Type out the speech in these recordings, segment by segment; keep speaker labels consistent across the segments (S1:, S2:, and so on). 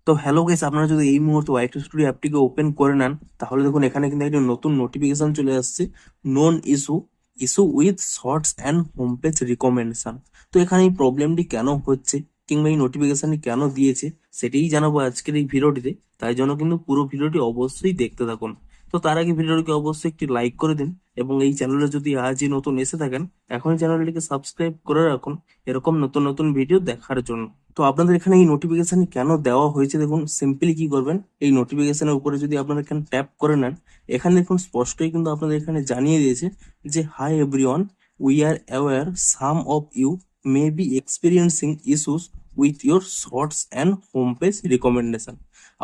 S1: তো hello guys, আপনারা যদি এই মুহূর্তে ওয়াইটি স্টুডিও অ্যাপটিকে ওপেন করে নেন, তাহলে দেখুন এখানে কিন্তু একটি নতুন নোটিফিকেশন চলে আসছে, non issue issue with shorts and home page recommendation. তো এখানে এই প্রবলেমটি কেন হচ্ছে কিংবা এই নোটিফিকেশনটি কেন দিয়েছে সেটাই জানাবো আজকের এই ভিডিওটিতে। তাই জন্য কিন্তু পুরো ভিডিওটি অবশ্যই দেখতে থাকুন। তো তার আগে ভিডিওটিকে অবশ্যই একটি লাইক করে দিন এবং এই চ্যানেলে যদি আজই নতুন এসে থাকেন, এখনই চ্যানেলটিকে সাবস্ক্রাইব করে রাখুন এরকম নতুন নতুন ভিডিও দেখার জন্য। তো আপনাদের এখানে এই নোটিফিকেশন কেন দেওয়া হয়েছে দেখুন, সিম্পলি কি করবেন, এই নোটিফিকেশনের উপরে যদি আপনারা এখানে ট্যাপ করে নেন, এখানে দেখুন স্পষ্টই কিন্তু আপনাদের এখানে জানিয়ে দিয়েছে যে hi everyone, we are aware some of you may be experiencing issues with your shorts and home page recommendation.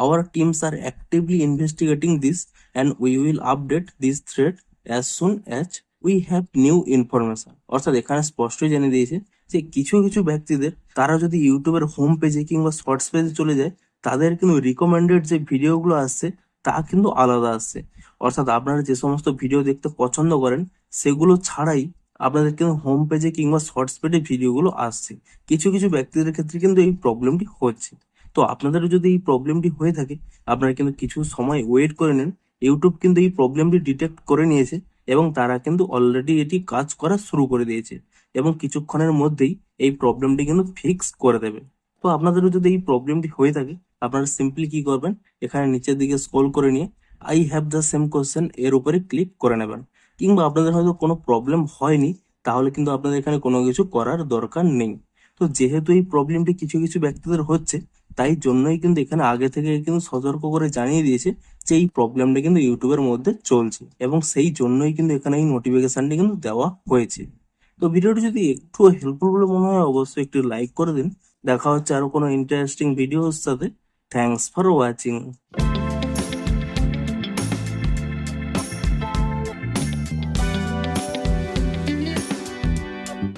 S1: Our teams are actively investigating this and we will update this thread as soon as we have new information. অর্থাৎ এখানে স্পষ্টই জানিয়ে দিয়েছে যে কিছু কিছু ব্যক্তিদের, তারা যদি ইউটিউবের হোম পেজে কিংবা শর্টস পেজে চলে যায়, তাদের কিন্তু রিকমেন্ডেড যে ভিডিওগুলো আসছে তা কিন্তু আলাদা আসছে। অর্থাৎ আপনারা যে সমস্ত ভিডিও দেখতে পছন্দ করেন সেগুলো ছাড়াই আপনাদের কিন্তু হোম পেজে কিংবা শর্টস পেজে ভিডিওগুলো আসছে। কিছু কিছু ব্যক্তিদের ক্ষেত্রে কিন্তু এই প্রবলেমটি হচ্ছে। তো আপনাদেরও যদি এই প্রবলেমটি হয়ে থাকে, আপনারা কিন্তু কিছু সময় ওয়েট করে নেন। ইউটিউব কিন্তু এই প্রবলেমটি ডিটেক্ট করে নিয়েছে এবং তারা কিন্তু অলরেডি এটি কাজ করা শুরু করে দিয়েছে এবং কিছুক্ষণের মধ্যেই এই প্রবলেমটি কিন্তু ফিক্স করে দেবে। তো আপনাদেরও যদি এই প্রবলেমটি হয়ে থাকে, আপনারা সিম্পলি কি করবেন, এখানে নিচের দিকে স্ক্রল করে নিয়ে I have the same question এর উপরে ক্লিক করে নেবেন। কিংবা আপনাদের হয়তো কোনো প্রবলেম হয়নি, তাহলে কিন্তু আপনাদের এখানে কোনো কিছু করার দরকার নেই। তো যেহেতু এই প্রবলেমটি কিছু কিছু ব্যক্তিদের হচ্ছে, তাই জন্যই কিন্তু এখানে আগে থেকে কিন্তু সতর্ক করে জানিয়ে দিয়েছে যে এই প্রবলেমটা কিন্তু ইউটিউবের মধ্যে চলছে এবং সেই জন্যই কিন্তু এখানে এই নোটিফিকেশনটি কিন্তু দেওয়া হয়েছে। তো ভিডিওটি যদি একটু হেল্পফুল বলে মনে হয়, অবশ্যই একটি লাইক করে দিন। দেখা হচ্ছে আরো কোনো ইন্টারেস্টিং ভিডিওর সাথে। Thanks for watching.